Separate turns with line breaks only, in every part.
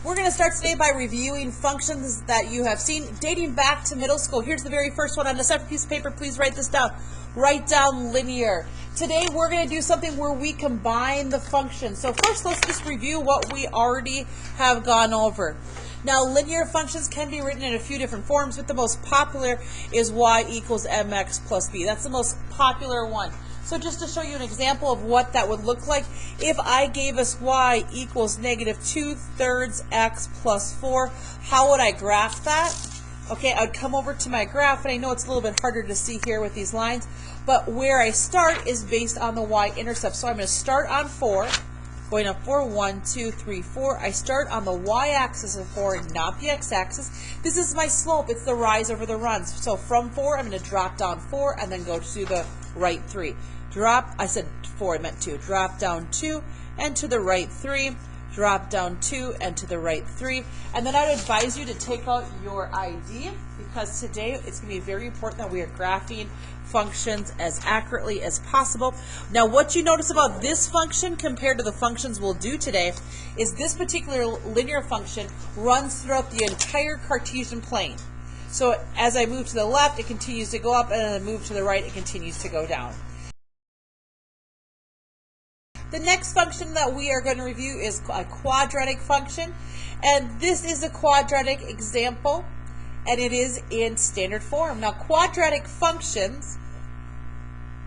We're going to start today by reviewing functions that you have seen dating back to middle school. Here's the very first one on a separate piece of paper. Please write this down. Write down linear. Today we're going to do something where we combine the functions. So first let's just review what we already have gone over. Now linear functions can be written in a few different forms, but the most popular is y equals mx plus b. That's the most popular one. So just to show you an example of what that would look like, if I gave us y equals negative 2/3 x plus 4, how would I graph that? Okay, I would come over to my graph, and I know it's a little bit harder to see here with these lines, but where I start is based on the y-intercept. So I'm going to start on 4, going up 4, 1, 2, 3, 4. I start on the y-axis of 4, not the x-axis. This is my slope. It's the rise over the runs. So from 4, I'm going to drop down 4 and then go to the right 3. Drop, I said 4, I meant 2. Drop down 2 and to the right 3. Drop down 2 and to the right 3. And then I'd advise you to take out your ID, because today it's going to be very important that we are graphing functions as accurately as possible. Now what you notice about this function compared to the functions we'll do today is this particular linear function runs throughout the entire Cartesian plane. So as I move to the left, it continues to go up, and as I move to the right, it continues to go down. The next function that we are going to review is a quadratic function, and this is a quadratic example, and it is in standard form. Now quadratic functions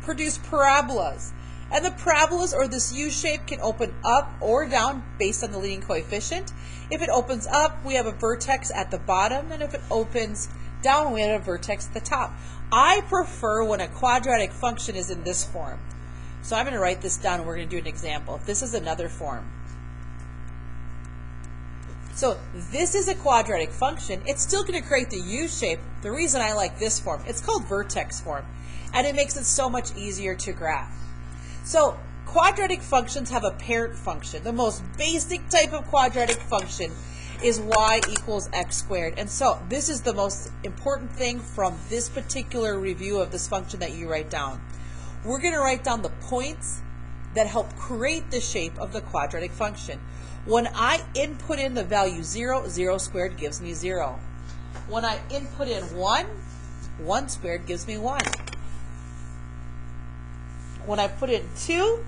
produce parabolas, and the parabolas, or this U shape, can open up or down based on the leading coefficient. If it opens up, we have a vertex at the bottom, and if it opens down, we have a vertex at the top. I prefer when a quadratic function is in this form. So I'm going to write this down, and we're going to do an example. If this is another form. So this is a quadratic function. It's still going to create the U shape. The reason I like this form, it's called vertex form, and it makes it so much easier to graph. So quadratic functions have a parent function. The most basic type of quadratic function is y equals x squared. And so this is the most important thing from this particular review of this function that you write down. We're going to write down the points that help create the shape of the quadratic function. When I input in the value 0, 0 squared gives me 0. When I input in 1, 1 squared gives me 1. When I put in 2,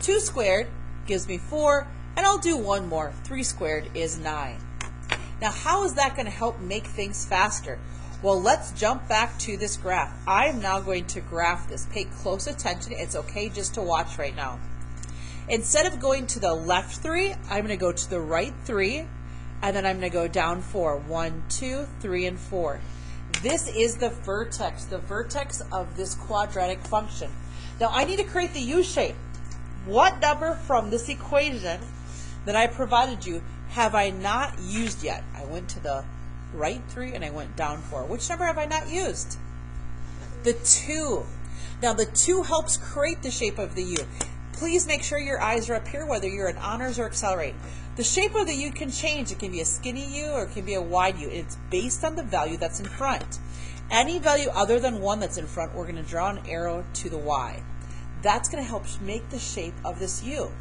2 squared gives me 4, and I'll do one more. 3 squared is 9. Now how is that going to help make things faster? Well, let's jump back to this graph. I am now going to graph this. Pay close attention. It's okay just to watch right now. Instead of going to the left 3, I'm going to go to the right 3, and then I'm going to go down 4. 1, 2, 3, and 4. This is the vertex of this quadratic function. Now I need to create the U shape. What number from this equation that I provided you have I not used yet? I went to the right 3 and I went down 4. Which number have I not used? The 2. Now the 2 helps create the shape of the U. Please make sure your eyes are up here, whether you're in honors or accelerate. The shape of the U can change. It can be a skinny U or it can be a wide U. It's based on the value that's in front. Any value other than 1 that's in front, we're going to draw an arrow to the Y. That's going to help make the shape of this U.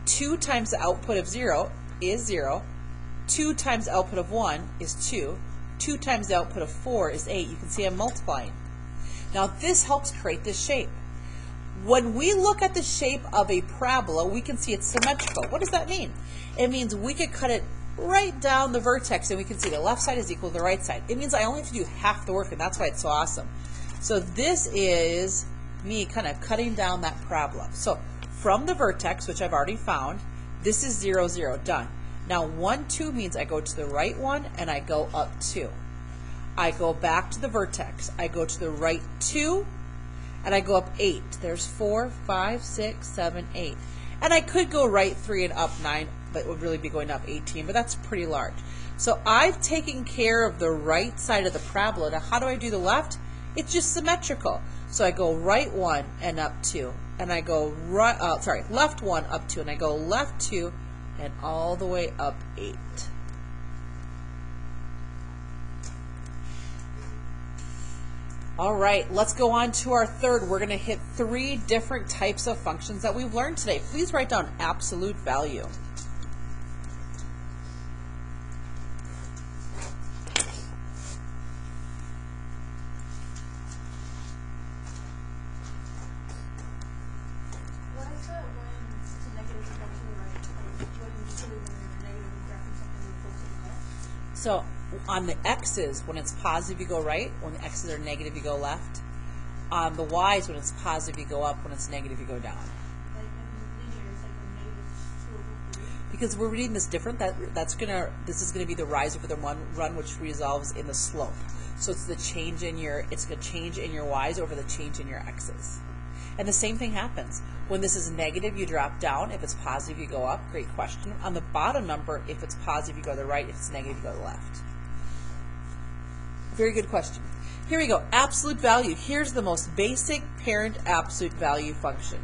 2 times the output of 0 is 0. 2 times the output of 1 is 2. 2 times the output of 4 is 8. You can see I'm multiplying. Now this helps create this shape. When we look at the shape of a parabola, we can see it's symmetrical. What does that mean? It means we could cut it right down the vertex, and we can see the left side is equal to the right side. It means I only have to do half the work, and that's why it's so awesome. So this is me kind of cutting down that parabola. So from the vertex, which I've already found, this is 0, 0, done. Now 1, 2 means I go to the right 1 and I go up 2. I go back to the vertex. I go to the right 2 and I go up 8. There's 4, 5, 6, 7, 8. And I could go right 3 and up 9, but it would really be going up 18, but that's pretty large. So I've taken care of the right side of the parabola. Now how do I do the left? It's just symmetrical. So I go right 1 and up 2. And I go left 1 up 2, and I go left 2 and all the way up 8. All right, let's go on to our third. We're going to hit 3 different types of functions that we've learned today. Please write down absolute value. So on the x's, when it's positive, you go right. When the x's are negative, you go left. On the y's, when it's positive, you go up. When it's negative, you go down. Because we're reading this different, this is gonna be the rise over the run, which resolves in the slope. So it's going to change in your y's over the change in your x's. And the same thing happens. When this is negative, you drop down. If it's positive, you go up. Great question. On the bottom number, if it's positive, you go to the right. If it's negative, you go to the left. Very good question. Here we go. Absolute value. Here's the most basic parent absolute value function.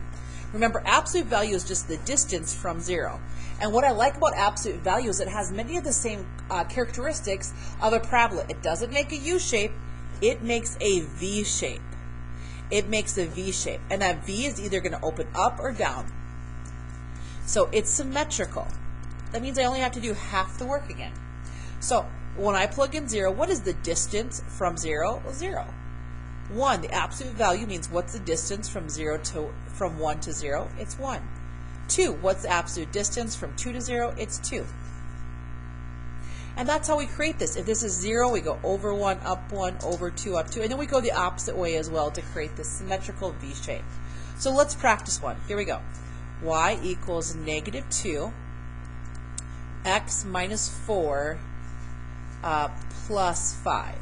Remember, absolute value is just the distance from 0. And what I like about absolute value is it has many of the same characteristics of a parabola. It doesn't make a U shape, it makes a V shape. It makes a V shape. And that V is either going to open up or down. So it's symmetrical. That means I only have to do half the work again. So when I plug in 0, what is the distance from 0? Well, 0. 1, the absolute value means what's the distance from 1 to 0? It's 1. 2, what's the absolute distance from 2 to 0? It's 2. And that's how we create this. If this is 0, we go over 1, up 1, over 2, up 2, and then we go the opposite way as well to create this symmetrical V shape. So let's practice one. Here we go. Y equals negative 2, x minus 4 plus 5.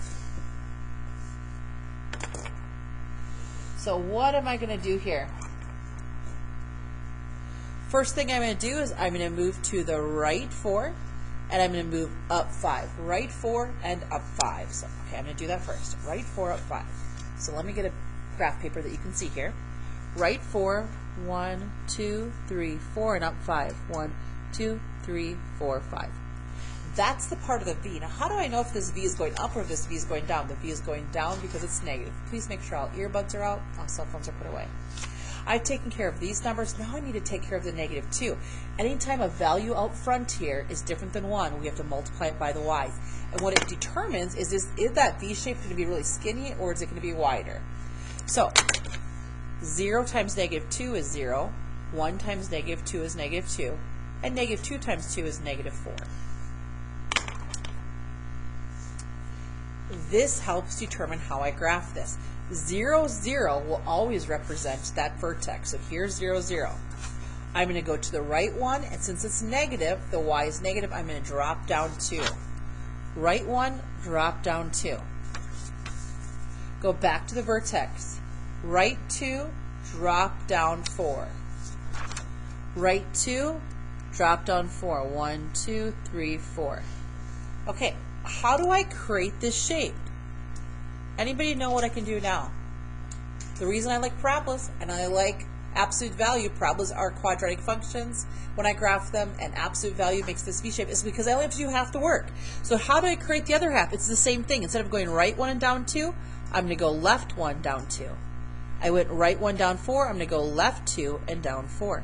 So what am I going to do here? First thing I'm going to do is I'm going to move to the right 4, and I'm going to move up 5. Right 4 and up 5. So, okay, I'm going to do that first. Right 4, up 5. So let me get a graph paper that you can see here. Right 4, 1, 2, 3, 4, and up 5. 1, 2, 3, 4, 5. That's the part of the V. Now, how do I know if this V is going up or if this V is going down? The V is going down because it's negative. Please make sure all earbuds are out, all cell phones are put away. I've taken care of these numbers. Now I need to take care of the negative 2. Anytime a value out front here is different than 1, we have to multiply it by the y's. And what it determines is that V shape going to be really skinny or is it going to be wider? So 0 times negative 2 is 0. 1 times negative 2 is negative 2. And negative 2 times 2 is negative 4. This helps determine how I graph this. 0, 0 will always represent that vertex. So here's 0, 0. I'm going to go to the right one, and since it's negative, the y is negative, I'm going to drop down 2. Right 1, drop down 2. Go back to the vertex. Right 2, drop down 4. Right 2, drop down 4. 1, 2, 3, 4. Okay. How do I create this shape? Anybody know what I can do now? The reason I like parabolas and I like absolute value, parabolas are quadratic functions. When I graph them and absolute value makes this V shape, is because I only have to do half the work. So how do I create the other half? It's the same thing. Instead of going right 1 and down 2, I'm going to go left 1, down 2. I went right 1, down 4. I'm going to go left 2 and down 4.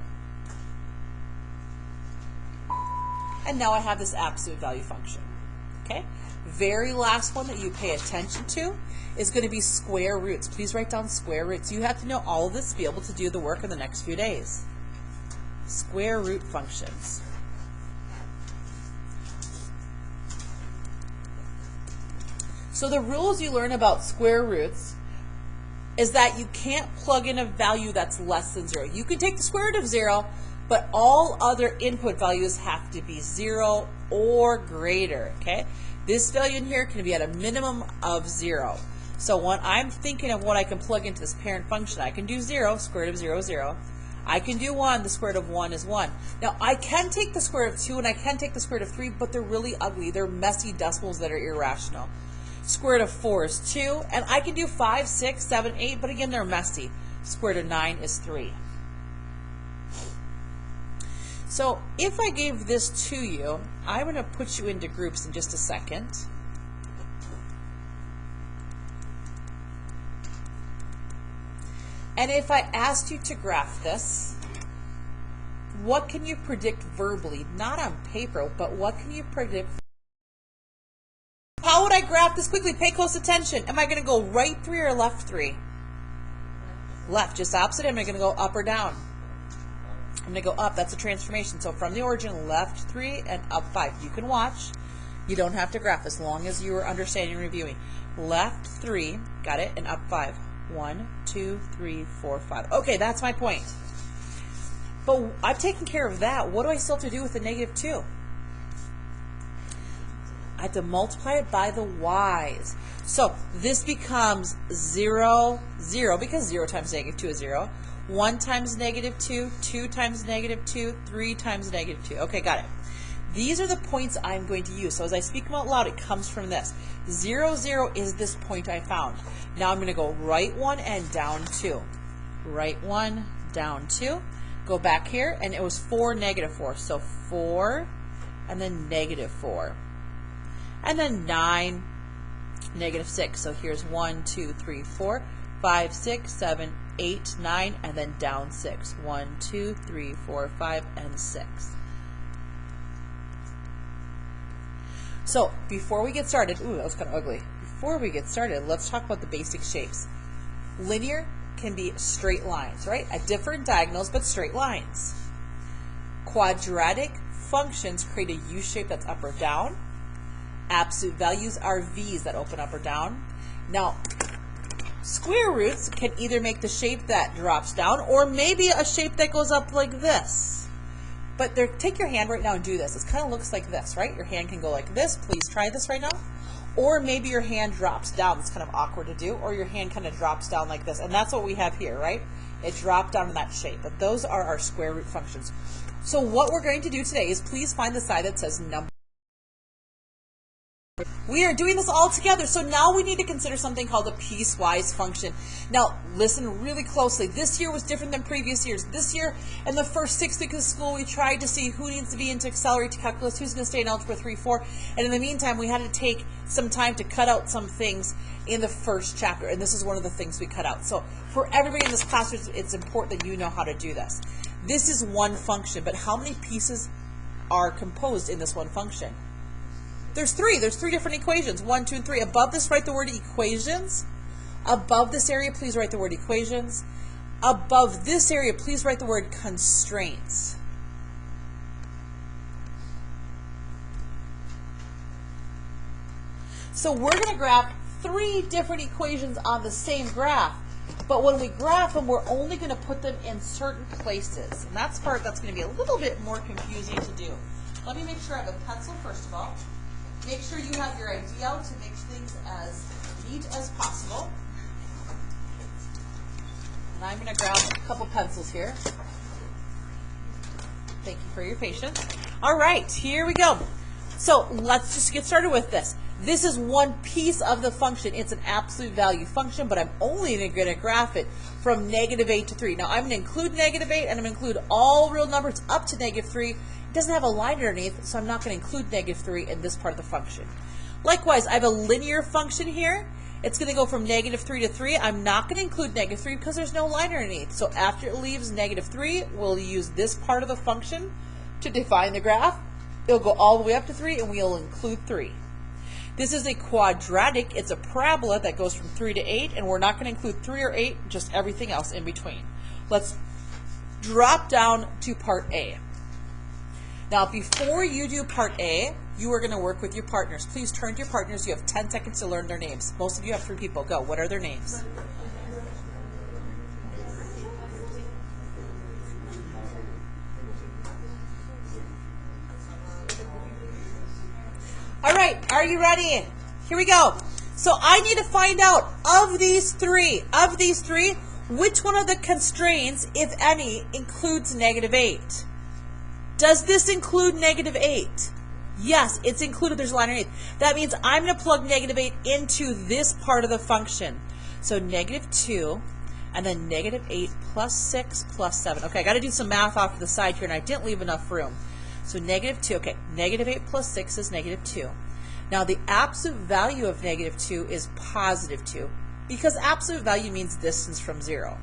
And now I have this absolute value function. Okay, very last one that you pay attention to is going to be square roots. Please write down square roots. You have to know all of this to be able to do the work in the next few days. Square root functions. So the rules you learn about square roots is that you can't plug in a value that's less than 0. You can take the square root of 0, but all other input values have to be 0 or greater, okay? This value in here can be at a minimum of 0. So when I'm thinking of what I can plug into this parent function, I can do 0, square root of 0 is 0. I can do 1, the square root of 1 is 1. Now I can take the square root of 2 and I can take the square root of 3, but they're really ugly. They're messy decimals that are irrational. Square root of 4 is 2, and I can do 5, 6, 7, 8, but again, they're messy. Square root of 9 is 3. So if I gave this to you, I'm going to put you into groups in just a second. And if I asked you to graph this, what can you predict verbally? Not on paper, but what can you predict? How would I graph this quickly? Pay close attention. Am I going to go right 3 or left 3? Left, just opposite. Am I going to go up or down? I'm going to go up. That's a transformation. So from the origin, left 3 and up 5. You can watch. You don't have to graph as long as you are understanding and reviewing. Left 3, got it, and up 5. 1, 2, 3, 4, 5. Okay, that's my point. But I've taken care of that. What do I still have to do with the negative 2? I have to multiply it by the y's. So this becomes 0, 0, because 0 times negative 2 is 0. 1 times negative 2, 2 times negative 2, 3 times negative 2. Okay, got it. These are the points I'm going to use. So as I speak them out loud, it comes from this. 0, 0 is this point I found. Now I'm going to go right 1 and down 2. Right 1, down 2. Go back here, and it was 4, negative 4. So 4, and then negative 4. And then 9, negative 6. So here's 1, 2, 3, 4, 5, 6, 7, 8, 9, and then down 6. 1, 2, 3, 4, 5, and 6. So before we get started, ooh, that was kind of ugly. Before we get started, let's talk about the basic shapes. Linear can be straight lines, right? At different diagonals, but straight lines. Quadratic functions create a U shape that's up or down. Absolute values are V's that open up or down. Now, square roots can either make the shape that drops down or maybe a shape that goes up like this. But take your hand right now and do this. It kind of looks like this, right? Your hand can go like this. Please try this right now. Or maybe your hand drops down. It's kind of awkward to do. Or your hand kind of drops down like this. And that's what we have here, right? It dropped down in that shape. But those are our square root functions. So what we're going to do today is please find the side that says number. We are doing this all together, so now we need to consider something called a piecewise function. Now, listen really closely. This year was different than previous years. This year, in the first 6 weeks of school, we tried to see who needs to be into accelerated calculus, who's going to stay in algebra 3, 4, and in the meantime, we had to take some time to cut out some things in the first chapter, and this is one of the things we cut out. So for everybody in this class, it's important that you know how to do this. This is one function, but how many pieces are composed in this one function? There's 3. There's 3 different equations. 1, 2, and 3. Above this, write the word equations. Above this area, please write the word equations. Above this area, please write the word constraints. So we're going to graph 3 different equations on the same graph. But when we graph them, we're only going to put them in certain places. And that's part that's going to be a little bit more confusing to do. Let me make sure I have a pencil, first of all. Make sure you have your idea out to make things as neat as possible. And I'm going to grab a couple pencils here. Thank you for your patience. All right, here we go. So let's just get started with this. This is one piece of the function. It's an absolute value function, but I'm only going to graph it from negative 8 to 3. Now, I'm going to include negative 8, and I'm going to include all real numbers up to negative 3. It doesn't have a line underneath, so I'm not going to include negative 3 in this part of the function. Likewise, I have a linear function here. It's going to go from negative 3 to 3. I'm not going to include negative 3 because there's no line underneath. So after it leaves negative 3, we'll use this part of the function to define the graph. It'll go all the way up to 3, and we'll include 3. This is a quadratic. It's a parabola that goes from 3 to 8, and we're not going to include 3 or 8, just everything else in between. Let's drop down to part A. Now, before you do part A, you are going to work with your partners. Please turn to your partners. You have 10 seconds to learn their names. Most of you have 3 people. Go. What are their names? All right, are you ready? Here we go. So I need to find out of these three, which one of the constraints, if any, includes negative 8? Does this include negative 8? Yes, it's included. There's a line underneath. That means I'm going to plug negative 8 into this part of the function. So negative 2, and then negative 8 plus 6 plus 7. Okay, I got to do some math off to the side here, and I didn't leave enough room. So negative 2, okay, negative 8 plus 6 is negative 2. Now the absolute value of negative 2 is positive 2, because absolute value means distance from 0.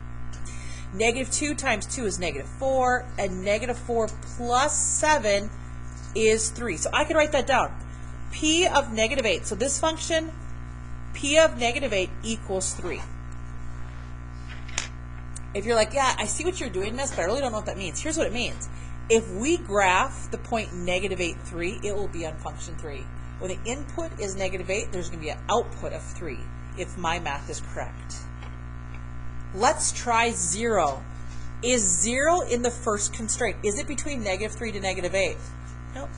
Negative 2 times 2 is negative 4, and negative 4 plus 7 is 3. So I could write that down. P of negative 8. So this function, P of negative 8 equals 3. If you're like, yeah, I see what you're doing, miss, but I really don't know what that means. Here's what it means. If we graph the point negative 8, 3, it will be on function 3. When the input is -8, there's going to be an output of 3, if my math is correct. Let's try 0. Is 0 in the first constraint? Is it between -3 to -8? Nope.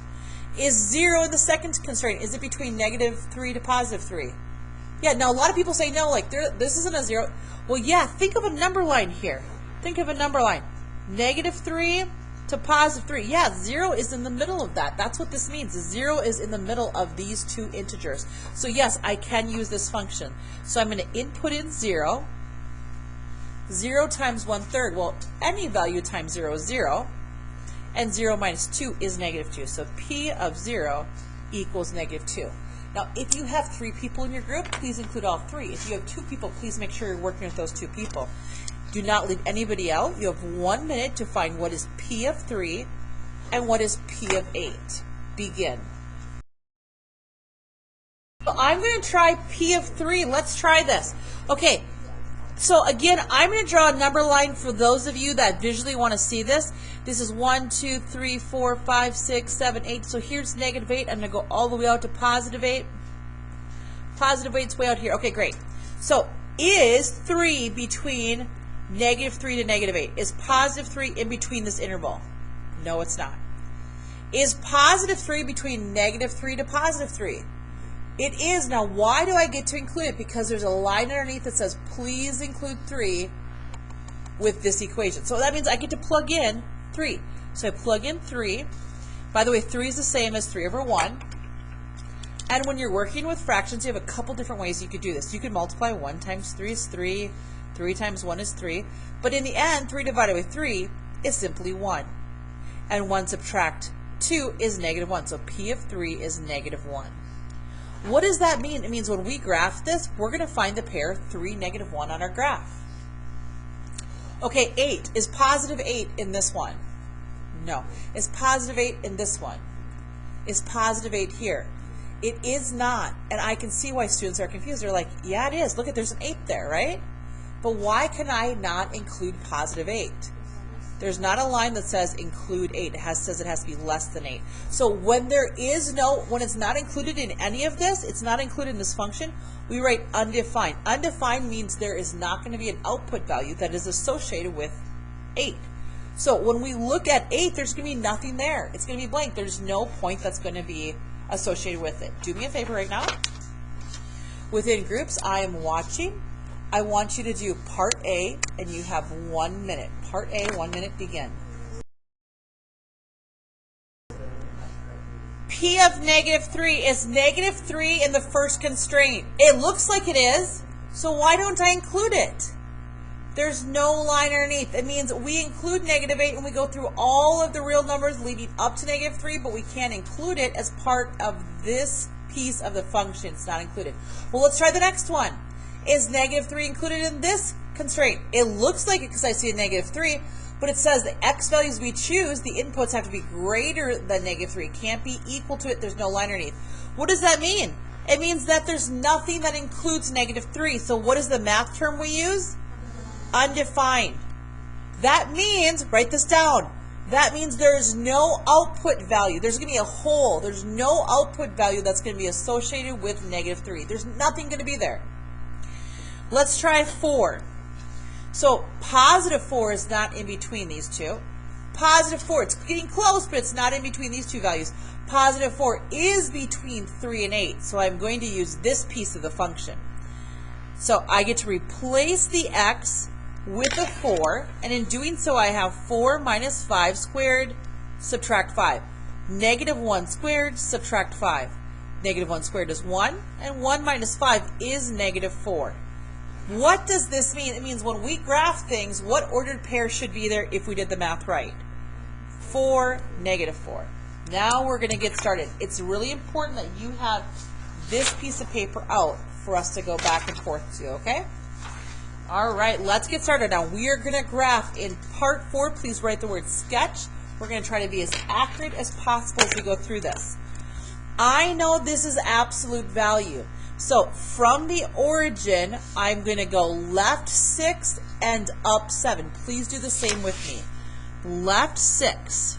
Is 0 in the second constraint? Is it between -3 to +3? Yeah, now a lot of people say no, like this isn't a 0. Well, yeah, think of a number line here. Think of a number line. -3 to +3. Yeah, 0 is in the middle of that. That's what this means. 0 is in the middle of these two integers. So yes, I can use this function. So I'm going to input in 0. 0 times 1/3. Well, any value times 0 is 0. And 0 minus 2 is -2. So P of 0 equals -2. Now, if you have 3 people in your group, please include all 3. If you have 2 people, please make sure you're working with those 2 people. Do not leave anybody out. You have 1 minute to find what is P of 3 and what is P of 8. Begin. So I'm going to try P of 3. Let's try this. Okay, so again, I'm going to draw a number line for those of you that visually want to see this. This is 1, 2, 3, 4, 5, 6, 7, 8. So here's -8. I'm going to go all the way out to +8. +8's way out here. Okay, great. So is 3 between -3 to -8? Is +3 in between this interval? No, it's not. Is +3 between -3 to +3? It is. Now, why do I get to include it? Because there's a line underneath that says, please include 3 with this equation. So that means I get to plug in 3. So I plug in 3. By the way, 3 is the same as 3/1. And when you're working with fractions, you have a couple different ways you could do this. You could multiply 1 times 3 is 3. 3 times 1 is 3. But in the end, 3 divided by 3 is simply 1. And 1 subtract 2 is -1. So P of 3 is -1. What does that mean? It means when we graph this, we're going to find the pair 3, -1 on our graph. Okay, 8. Is +8 in this one? No. Is +8 in this one? Is +8 here? It is not. And I can see why students are confused. They're like, yeah, it is. Look, there's an 8 there, right? But why can I not include +8? There's not a line that says include 8. It says it has to be less than 8. So when when it's not included in any of this, it's not included in this function, we write undefined. Undefined means there is not going to be an output value that is associated with 8. So when we look at 8, there's going to be nothing there. It's going to be blank. There's no point that's going to be associated with it. Do me a favor right now. Within groups, I am watching. I want you to do part A, and you have 1 minute. Part A, 1 minute, begin. P of -3 is -3 in the first constraint. It looks like it is, so why don't I include it? There's no line underneath. It means we include -8 and we go through all of the real numbers leading up to -3, but we can't include it as part of this piece of the function. It's not included. Well, let's try the next one. Is -3 included in this constraint? It looks like it because I see a -3, but it says the x values we choose, the inputs have to be greater than -3. It can't be equal to it. There's no line underneath. What does that mean? It means that there's nothing that includes -3. So what is the math term we use? Undefined. That means, write this down, that means there's no output value. There's going to be a hole. There's no output value that's going to be associated with -3. There's nothing going to be there. Let's try 4. So +4 is not in between these two. +4, it's getting close, but it's not in between these two values. +4 is between 3 and 8, so I'm going to use this piece of the function. So I get to replace the x with a 4, and in doing so I have 4 minus 5 squared, subtract 5. -1 squared, subtract 5. -1 squared is 1, and 1 minus 5 is -4. What does this mean? It means when we graph things, what ordered pair should be there if we did the math right? 4, -4. Now we're going to get started. It's really important that you have this piece of paper out for us to go back and forth to, okay? All right, let's get started. Now we are going to graph in part 4. Please write the word sketch. We're going to try to be as accurate as possible as we go through this. I know this is absolute value. So from the origin, I'm going to go left 6 and up 7. Please do the same with me. Left 6.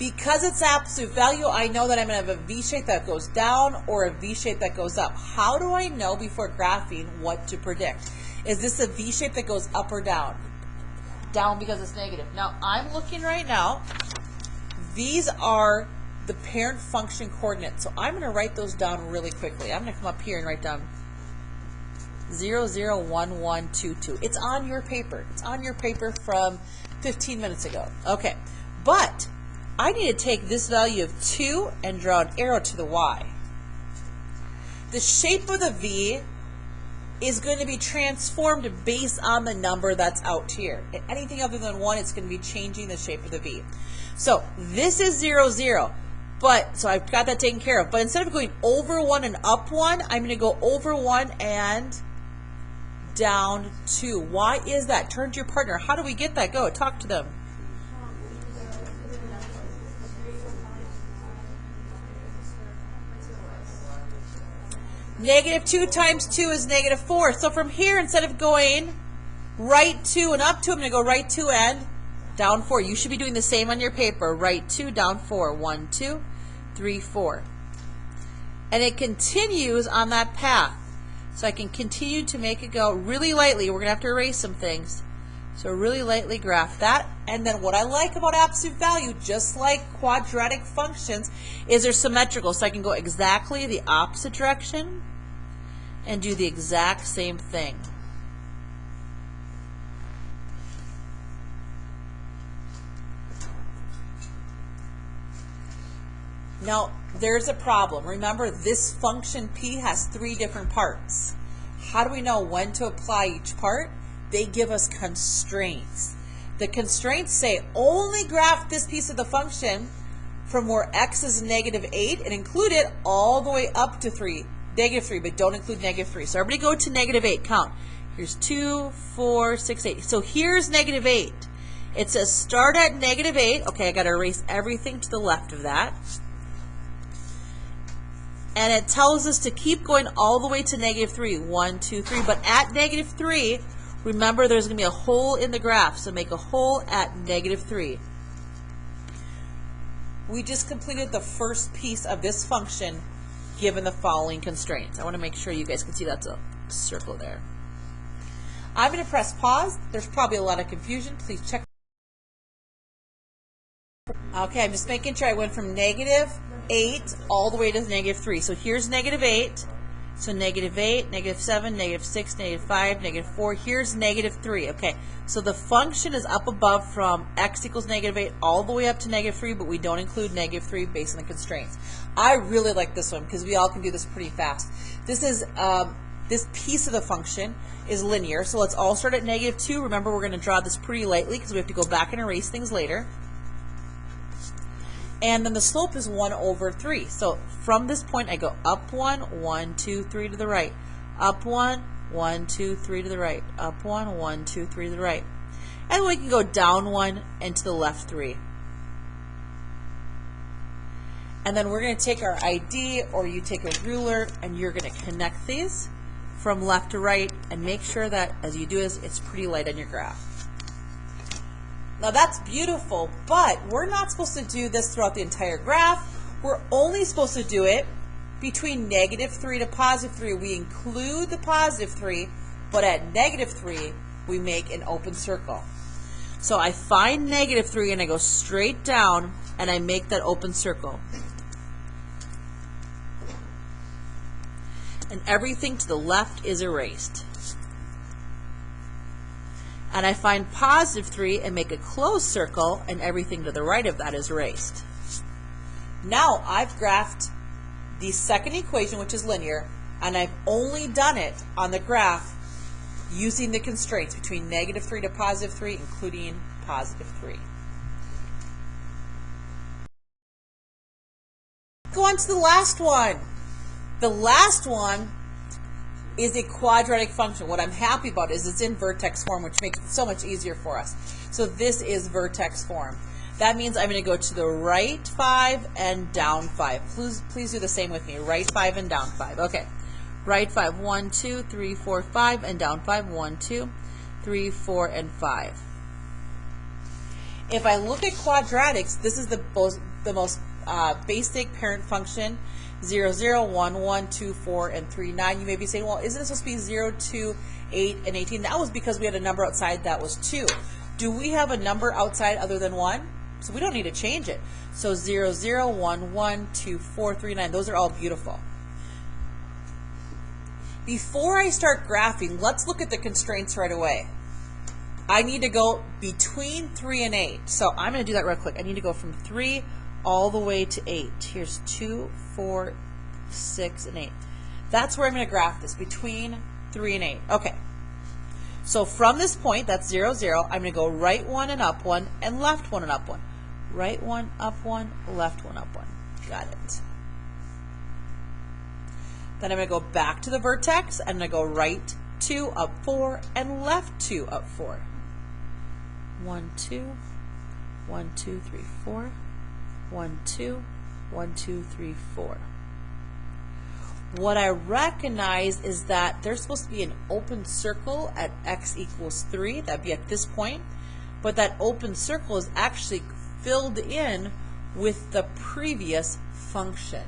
Because it's absolute value, I know that I'm going to have a V shape that goes down or a V shape that goes up. How do I know before graphing what to predict? Is this a V shape that goes up or down? Down because it's negative. Now, I'm looking right now. These are the parent function coordinates. So I'm going to write those down really quickly. I'm going to come up here and write down 0, 0, 1, 1, 2, 2. It's on your paper. It's on your paper from 15 minutes ago. Okay, but I need to take this value of 2 and draw an arrow to the y. The shape of the V is going to be transformed based on the number that's out here. Anything other than 1, it's going to be changing the shape of the V. So this is 0, 0. But, so I've got that taken care of. But instead of going over 1 and up 1, I'm going to go over 1 and down 2. Why is that? Turn to your partner. How do we get that? Go, talk to them. Negative 2 times 2 is negative 4. So from here, instead of going right 2 and up 2, I'm going to go right 2 and down 4. You should be doing the same on your paper. Right 2, down 4. 1, 2, 3, 4. And it continues on that path. So I can continue to make it go really lightly. We're going to have to erase some things. So really lightly graph that. And then what I like about absolute value, just like quadratic functions, is they're symmetrical. So I can go exactly the opposite direction and do the exact same thing. Now, there's a problem. Remember, this function P has 3 different parts. How do we know when to apply each part? They give us constraints. The constraints say only graph this piece of the function from where x is negative 8 and include it all the way up to negative 3, but don't include negative 3. So everybody go to negative 8, count. Here's 2, 4, 6, 8. So here's negative 8. It says start at negative 8. Okay, I got to erase everything to the left of that. And it tells us to keep going all the way to negative 3. 1, 2, 3. But at negative 3, remember there's going to be a hole in the graph. So make a hole at negative 3. We just completed the first piece of this function given the following constraints. I want to make sure you guys can see that's a circle there. I'm going to press pause. There's probably a lot of confusion. Please check. Okay, I'm just making sure I went from negative 8 all the way to negative 3. So here's negative 8. So negative 8, negative 7, negative 6, negative 5, negative 4. Here's negative 3. Okay, so the function is up above from x equals negative 8 all the way up to negative 3, but we don't include negative 3 based on the constraints. I really like this one because we all can do this pretty fast. This is this piece of the function is linear, so let's all start at negative 2. Remember, we're going to draw this pretty lightly because we have to go back and erase things later. And then the slope is 1 over 3. So from this point, I go up 1, 1, 2, 3 to the right. Up 1, 1, 2, 3 to the right. Up 1, 1, 2, 3 to the right. And then we can go down 1 and to the left 3. And then we're going to take our ID, or you take a ruler, and you're going to connect these from left to right and make sure that as you do this, it's pretty light on your graph. Now that's beautiful, but we're not supposed to do this throughout the entire graph. We're only supposed to do it between negative 3 to positive 3. We include the positive 3, but at negative 3, we make an open circle. So I find negative 3 and I go straight down and I make that open circle. And everything to the left is erased. And I find positive 3 and make a closed circle, and everything to the right of that is erased. Now I've graphed the second equation, which is linear, and I've only done it on the graph using the constraints between negative 3 to positive 3, including positive 3. Go on to the last one. The last one is a quadratic function. What I'm happy about is it's in vertex form, which makes it so much easier for us. So this is vertex form. That means I'm going to go to the right 5 and down 5. Please do the same with me. Right 5 and down 5. Okay. Right 5. 1, 2, 3, 4, 5, and down 5. 1, 2, 3, 4, and 5. If I look at quadratics, this is the most basic parent function, 0, 0, 1, 1, 2, 4, and 3, 9. You may be saying, well, isn't it supposed to be 0, 2, 8, and 18? That was because we had a number outside that was 2. Do we have a number outside other than 1? So we don't need to change it. So 0, 0, 1, 1, 2, 4, 3, 9. Those are all beautiful. Before I start graphing, let's look at the constraints right away. I need to go between 3 and 8. So I'm going to do that real quick. I need to go from 3 all the way to 8. Here's 2, 4, 6, and 8. That's where I'm going to graph this, between 3 and 8. Okay. So from this point, that's 0, 0, I'm going to go right 1 and up 1, and left 1 and up 1. Right 1, up 1, left 1, up 1. Got it. Then I'm going to go back to the vertex. I'm going to go right 2, up 4, and left 2, up 4. 1, 2, 1, 2, 3, 4. 1, 2, 1, 2, 3, 4. What I recognize is that there's supposed to be an open circle at x equals 3. That'd be at this point. But that open circle is actually filled in with the previous function.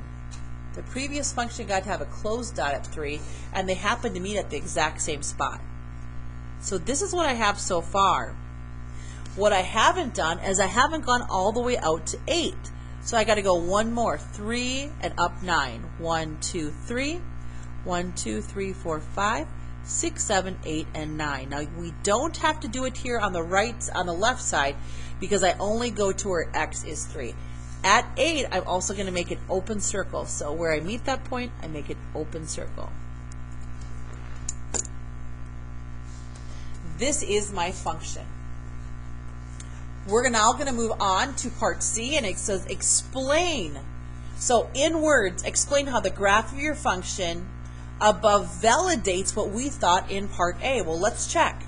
The previous function got to have a closed dot at 3, and they happen to meet at the exact same spot. So this is what I have so far. What I haven't done is I haven't gone all the way out to 8. So I got to go one more, 3 and up 9. 1, 2, 3. 1, 2, 3, 4, 5, 6, 7, 8, and 9. Now we don't have to do it here on the left side, because I only go to where x is 3. At 8, I'm also going to make an open circle. So where I meet that point, I make an open circle. This is my function. We're now going to move on to part C, and it says explain. So in words, explain how the graph of your function above validates what we thought in part A. Well, let's check.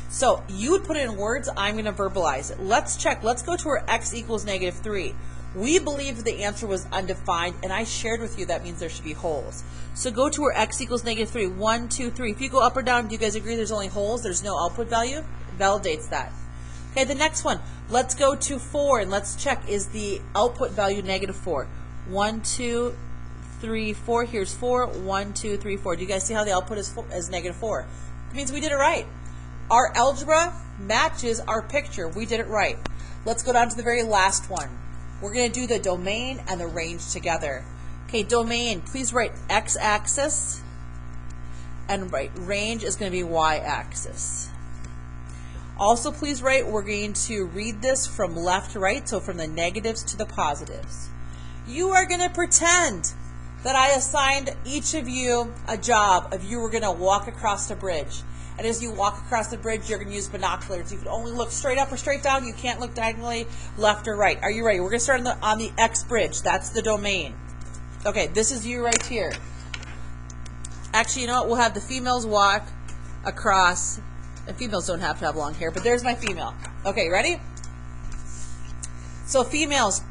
So you would put it in words, I'm going to verbalize it. Let's check. Let's go to where x equals -3. We believed the answer was undefined, and I shared with you that means there should be holes. So go to where x equals -3. 1, 2, 3. If you go up or down, do you guys agree there's only holes? There's no output value? It validates that. Okay, the next one. Let's go to 4, and let's check. Is the output value -4? 1, 2, 3, 4. Here's 4. 1, 2, 3, 4. Do you guys see how the output is -4? It means we did it right. Our algebra matches our picture. We did it right. Let's go down to the very last one. We're going to do the domain and the range together. Okay, domain, please write x-axis, and range is going to be y-axis. Also, please write, we're going to read this from left to right, so from the negatives to the positives. You are going to pretend that I assigned each of you a job if you were going to walk across the bridge. And as you walk across the bridge, you're going to use binoculars. You can only look straight up or straight down. You can't look diagonally left or right. Are you ready? We're going to start on the X bridge. That's the domain. Okay, this is you right here. Actually, you know what? We'll have the females walk across. And females don't have to have long hair, but there's my female. Okay, ready? So females,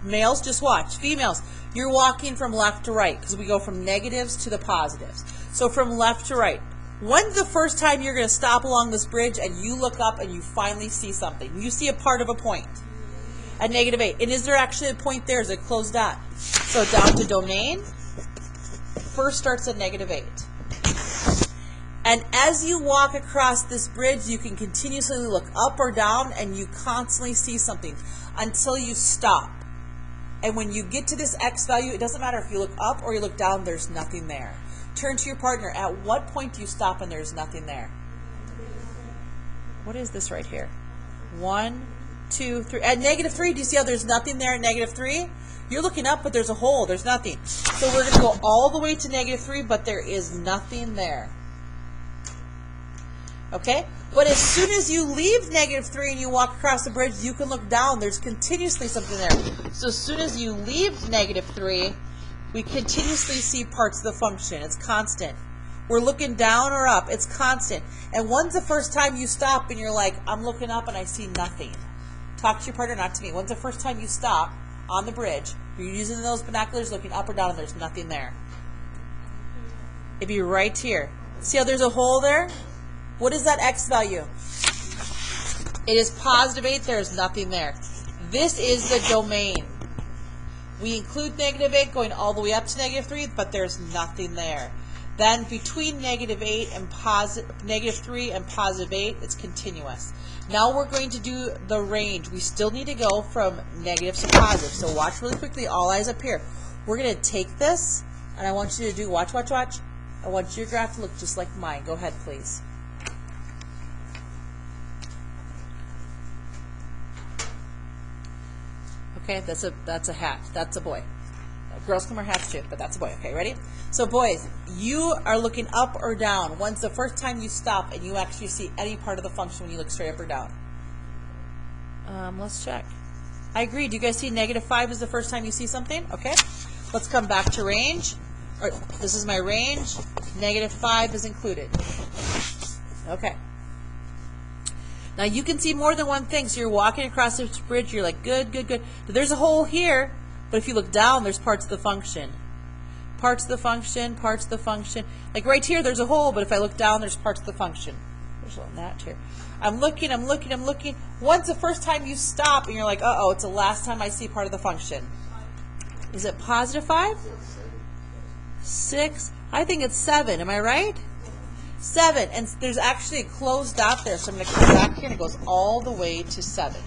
males, just watch. Females, you're walking from left to right because we go from negatives to the positives. So from left to right. When's the first time you're going to stop along this bridge and you look up and you finally see something? You see a part of a point at -8. And is there actually a point there? Is it a closed dot? So down to domain, first starts at -8. And as you walk across this bridge, you can continuously look up or down and you constantly see something until you stop. And when you get to this x value, it doesn't matter if you look up or you look down, there's nothing there. Turn to your partner. At what point do you stop and there's nothing there? What is this right here? 1, 2, 3. At -3, do you see how there's nothing there at -3? You're looking up, but there's a hole. There's nothing. So we're going to go all the way to -3, but there is nothing there. Okay? But as soon as you leave -3 and you walk across the bridge, you can look down. There's continuously something there. So as soon as you leave -3, we continuously see parts of the function. It's constant. We're looking down or up. It's constant. And when's the first time you stop and you're like, I'm looking up and I see nothing? Talk to your partner, not to me. When's the first time you stop on the bridge, you're using those binoculars, looking up or down, and there's nothing there? It'd be right here. See how there's a hole there? What is that x value? It is +8. There's nothing there. This is the domain. We include -8 going all the way up to -3, but there's nothing there. Then between -8 and -3 and +8, it's continuous. Now we're going to do the range. We still need to go from negative to positive. So watch really quickly, all eyes up here. We're going to take this, and I want you to do, watch, watch, watch. I want your graph to look just like mine. Go ahead, please. Okay, that's a hat. That's a boy. Girls can wear hats too, but that's a boy. Okay, ready? So boys, you are looking up or down. When's the first time you stop and you actually see any part of the function when you look straight up or down? Let's check. I agree. Do you guys see -5 is the first time you see something? Okay. Let's come back to range. All right, this is my range. -5 is included. Okay. Now you can see more than one thing. So you're walking across this bridge. You're like, good, good, good. But there's a hole here. But if you look down, there's parts of the function. Parts of the function, parts of the function. Like right here, there's a hole, but if I look down, there's parts of the function. There's a little gnat here. I'm looking, I'm looking, I'm looking. When's the first time you stop and you're like, uh-oh, it's the last time I see part of the function? Is it +5? 6? I think it's 7. Am I right? 7. And there's actually a closed dot there, so I'm going to come back here and it goes all the way to 7.